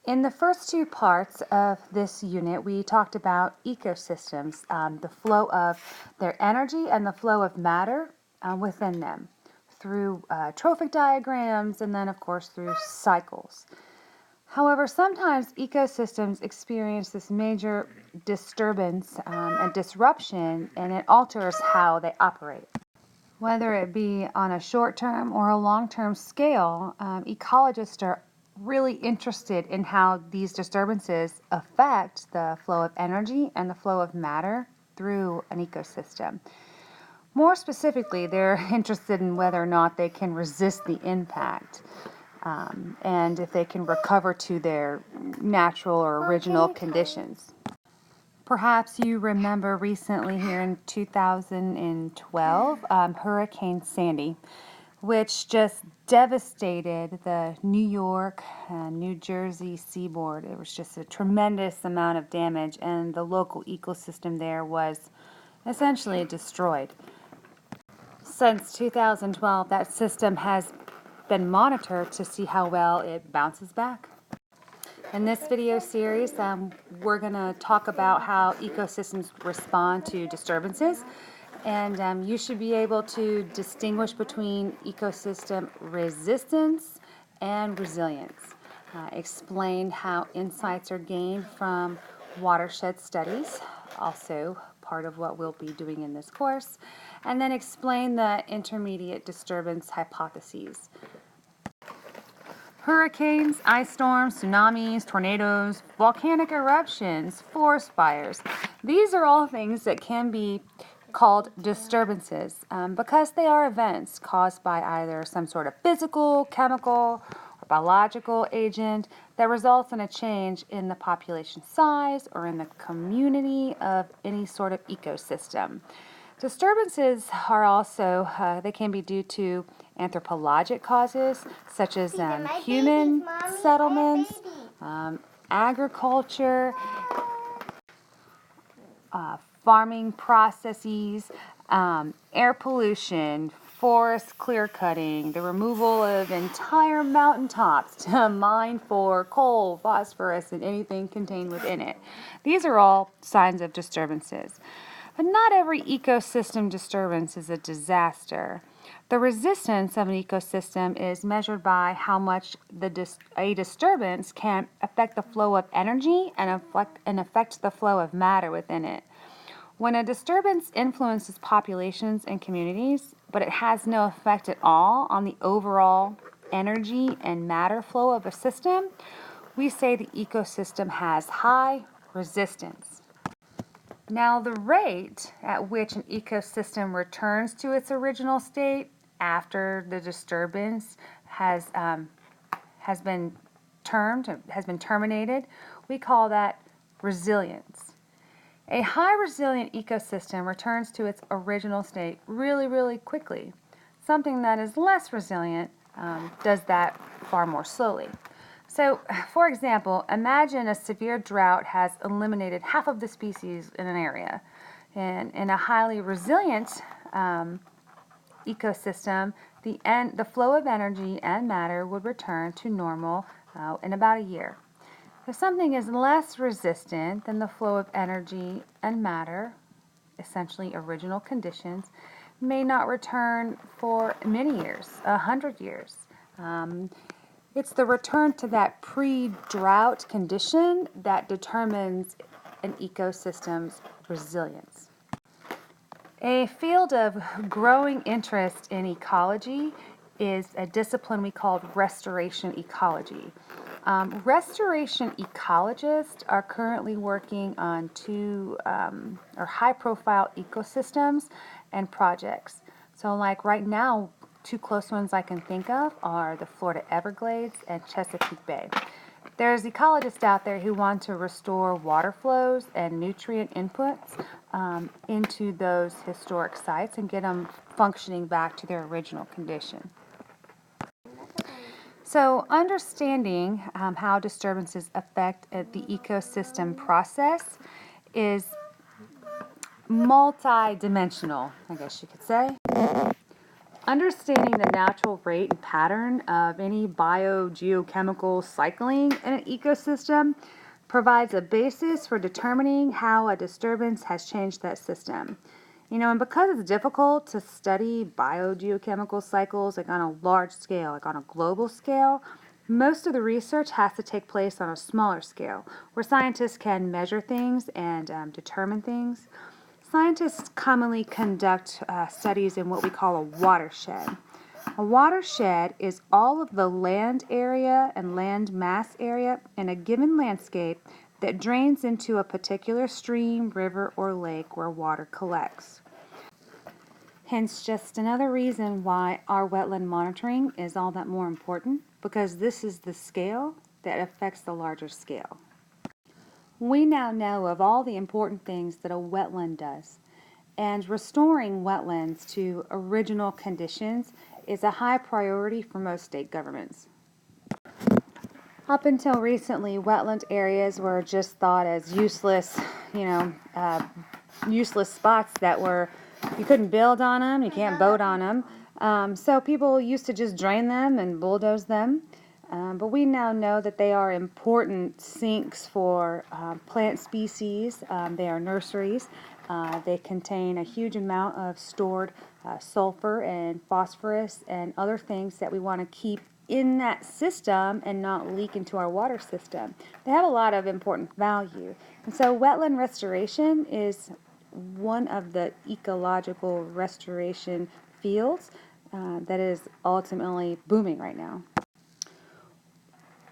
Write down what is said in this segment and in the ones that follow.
In the first two parts of this unit, we talked about ecosystems, the flow of their energy and the flow of matter within them through trophic diagrams and then, of course, through cycles. However, sometimes ecosystems experience this major disturbance and disruption, and it alters how they operate. Whether it be on a short-term or a long-term scale, ecologists are really interested in how these disturbances affect the flow of energy and the flow of matter through an ecosystem. More specifically, they're interested in whether or not they can resist the impact and if they can recover to their natural or original conditions. Perhaps you remember recently here in 2012, Hurricane Sandy, which just devastated the New York and New Jersey seaboard. It was just a tremendous amount of damage, and the local ecosystem there was essentially destroyed. Since 2012, that system has been monitored to see how well it bounces back. In this video series, we're going to talk about how ecosystems respond to disturbances, and you should be able to distinguish between ecosystem resistance and resilience. Explain how insights are gained from watershed studies, also part of what we'll be doing in this course, and then explain the intermediate disturbance hypotheses. Hurricanes, ice storms, tsunamis, tornadoes, volcanic eruptions, forest fires. These are all things that can be called disturbances because they are events caused by either some sort of physical, chemical, or biological agent that results in a change in the population size or in the community of any sort of ecosystem. Disturbances are also, they can be due to anthropologic causes, such as human settlements, agriculture, farming processes, air pollution, forest clear cutting, the removal of entire mountaintops to mine for coal, phosphorus, and anything contained within it. These are all signs of disturbances. But not every ecosystem disturbance is a disaster. The resistance of an ecosystem is measured by how much a disturbance can affect the flow of energy and affect the flow of matter within it. When a disturbance influences populations and communities, but it has no effect at all on the overall energy and matter flow of a system, we say the ecosystem has high resistance. Now, the rate at which an ecosystem returns to its original state after the disturbance has been terminated, we call that resilience. A high resilient ecosystem returns to its original state really, really quickly. Something that is less resilient does that far more slowly. So, for example, imagine a severe drought has eliminated half of the species in an area. And in a highly resilient ecosystem, the flow of energy and matter would return to normal in about a year. If something is less resistant, then the flow of energy and matter, essentially original conditions, may not return for many years, 100 years. It's the return to that pre-drought condition that determines an ecosystem's resilience. A field of growing interest in ecology is a discipline we call restoration ecology. Restoration ecologists are currently working on two high-profile ecosystems and projects. So like right now, two close ones I can think of are the Florida Everglades and Chesapeake Bay. There's ecologists out there who want to restore water flows and nutrient inputs into those historic sites and get them functioning back to their original condition. So understanding how disturbances affect the ecosystem process is multi-dimensional, I guess you could say. Understanding the natural rate and pattern of any biogeochemical cycling in an ecosystem provides a basis for determining how a disturbance has changed that system. And because it's difficult to study biogeochemical cycles like on a large scale, like on a global scale, most of the research has to take place on a smaller scale, where scientists can measure things and determine things. Scientists commonly conduct studies in what we call a watershed. A watershed is all of the land area and land mass area in a given landscape that drains into a particular stream, river, or lake where water collects. Hence, just another reason why our wetland monitoring is all that more important, because this is the scale that affects the larger scale. We now know of all the important things that a wetland does, and restoring wetlands to original conditions is a high priority for most state governments. Up until recently, wetland areas were just thought as useless, useless spots that you couldn't build on them, you can't boat on them. So people used to just drain them and bulldoze them. But we now know that they are important sinks for plant species. They are nurseries. They contain a huge amount of stored sulfur and phosphorus and other things that we want to keep in that system and not leak into our water system. They have a lot of important value. And so wetland restoration is one of the ecological restoration fields that is ultimately booming right now.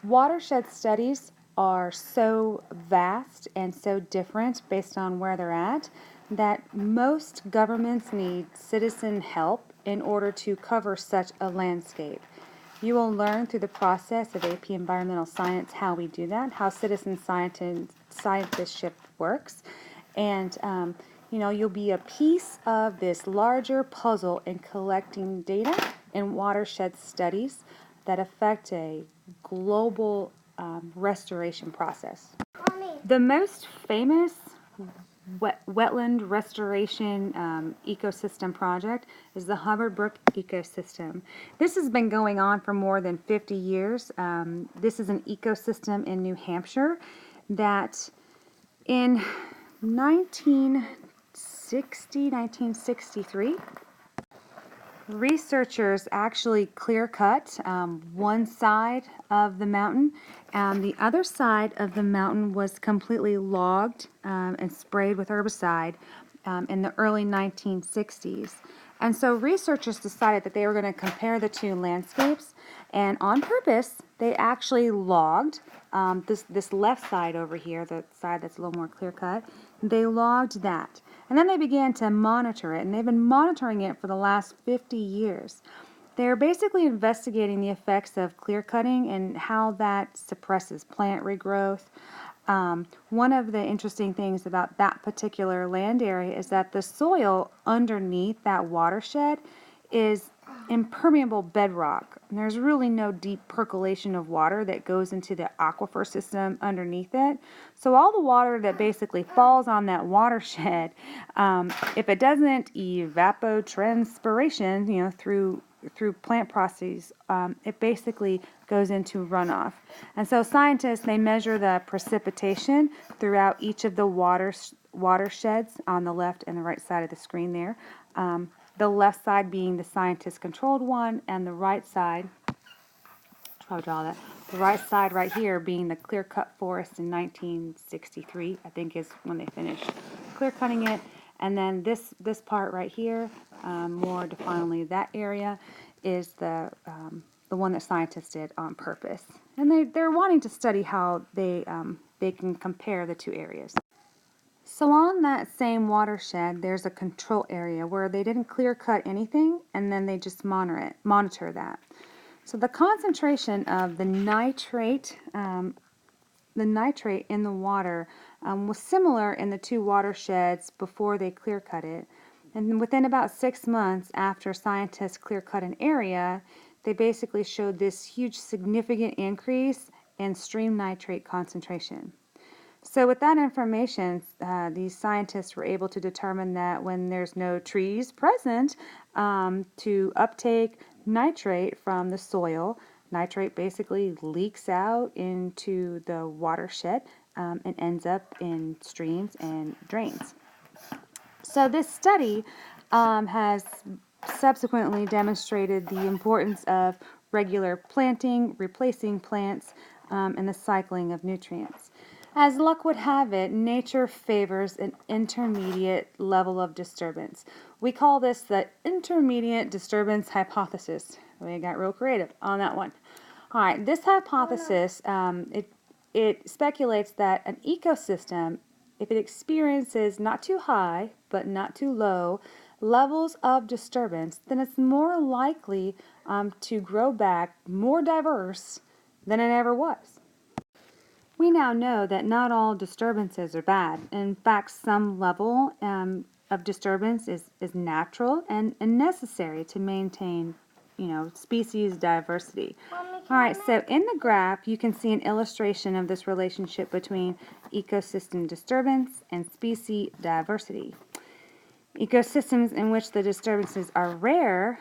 Watershed studies are so vast and so different based on where they're at that most governments need citizen help in order to cover such a landscape. You will learn through the process of AP Environmental Science how we do that, how citizen scientistship works, and you'll be a piece of this larger puzzle in collecting data in watershed studies that affect a global restoration process. The most famous wetland restoration ecosystem project is the Hubbard Brook ecosystem. This has been going on for more than 50 years. This is an ecosystem in New Hampshire that in 1963, researchers actually clear-cut one side of the mountain, and the other side of the mountain was completely logged and sprayed with herbicide in the early 1960s. And so researchers decided that they were going to compare the two landscapes, and on purpose, they actually logged this left side over here, the side that's a little more clear-cut. They logged that. And then they began to monitor it, and they've been monitoring it for the last 50 years. They're basically investigating the effects of clear cutting and how that suppresses plant regrowth. One of the interesting things about that particular land area is that the soil underneath that watershed is impermeable bedrock. And there's really no deep percolation of water that goes into the aquifer system underneath it. So all the water that basically falls on that watershed, if it doesn't evapotranspiration, through plant processes, it basically goes into runoff. And so scientists, they measure the precipitation throughout each of the watersheds on the left and the right side of the screen there. The left side being the scientist-controlled one, and the right side, probably draw that, the right side right here being the Clearcut Forest in 1963, I think is when they finished clear cutting it. And then this part right here, more definitely that area, is the one that scientists did on purpose. And they're wanting to study how they can compare the two areas. So on that same watershed, there's a control area where they didn't clear cut anything, and then they just monitor that. So the concentration of the nitrate in the water was similar in the two watersheds before they clear cut it. And within about 6 months after scientists clear cut an area, they basically showed this huge significant increase in stream nitrate concentration. So with that information, these scientists were able to determine that when there's no trees present, to uptake nitrate from the soil. Nitrate basically leaks out into the watershed and ends up in streams and drains. So this study has subsequently demonstrated the importance of regular planting, replacing plants, and the cycling of nutrients. As luck would have it, nature favors an intermediate level of disturbance. We call this the intermediate disturbance hypothesis. We got real creative on that one. All right, this hypothesis, it speculates that an ecosystem, if it experiences not too high but not too low levels of disturbance, then it's more likely to grow back more diverse than it ever was. We now know that not all disturbances are bad. In fact, some level of disturbance is natural and necessary to maintain, species diversity. All right, so in the graph, you can see an illustration of this relationship between ecosystem disturbance and species diversity. Ecosystems in which the disturbances are rare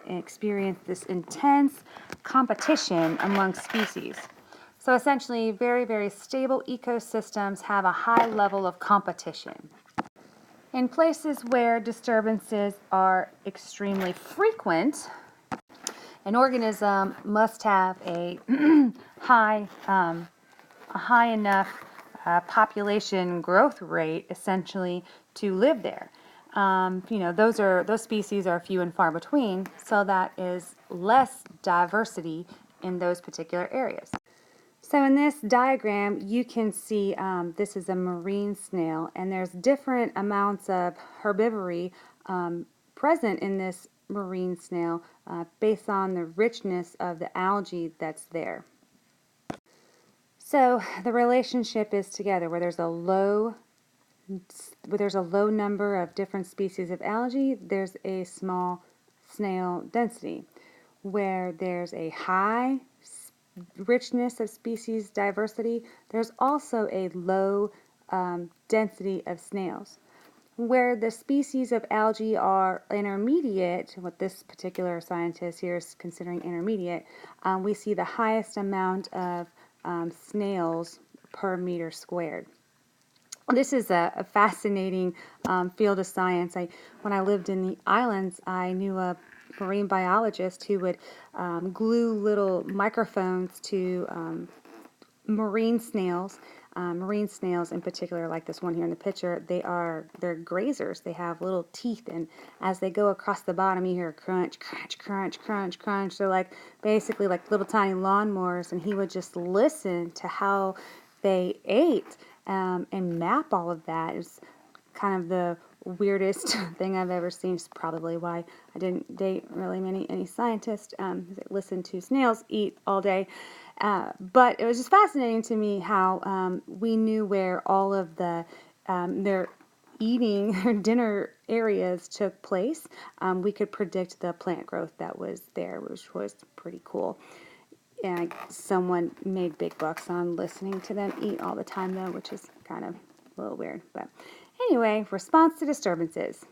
experience this intense competition among species. So essentially, very, very stable ecosystems have a high level of competition. In places where disturbances are extremely frequent, an organism must have a high enough population growth rate, essentially, to live there. Those species are few and far between, so that is less diversity in those particular areas. So in this diagram, you can see this is a marine snail, and there's different amounts of herbivory present in this marine snail based on the richness of the algae that's there. So the relationship is together where there's a low number of different species of algae, there's a small snail density. Where there's a high richness of species diversity, there's also a low density of snails. Where the species of algae are intermediate, what this particular scientist here is considering intermediate, we see the highest amount of snails per meter squared. This is a fascinating field of science. When I lived in the islands, I knew a marine biologist who would glue little microphones to marine snails. Marine snails in particular, like this one here in the picture, they're grazers. They have little teeth, and as they go across the bottom, you hear crunch, crunch, crunch, crunch, crunch. They're like basically like little tiny lawnmowers, and he would just listen to how they ate and map all of that. It's kind of the weirdest thing I've ever seen. It's probably why I didn't date really any scientists that listen to snails eat all day. But it was just fascinating to me how we knew where all of the their eating or dinner areas took place. We could predict the plant growth that was there, which was pretty cool. And someone made big bucks on listening to them eat all the time, though, which is kind of a little weird. But anyway, response to disturbances.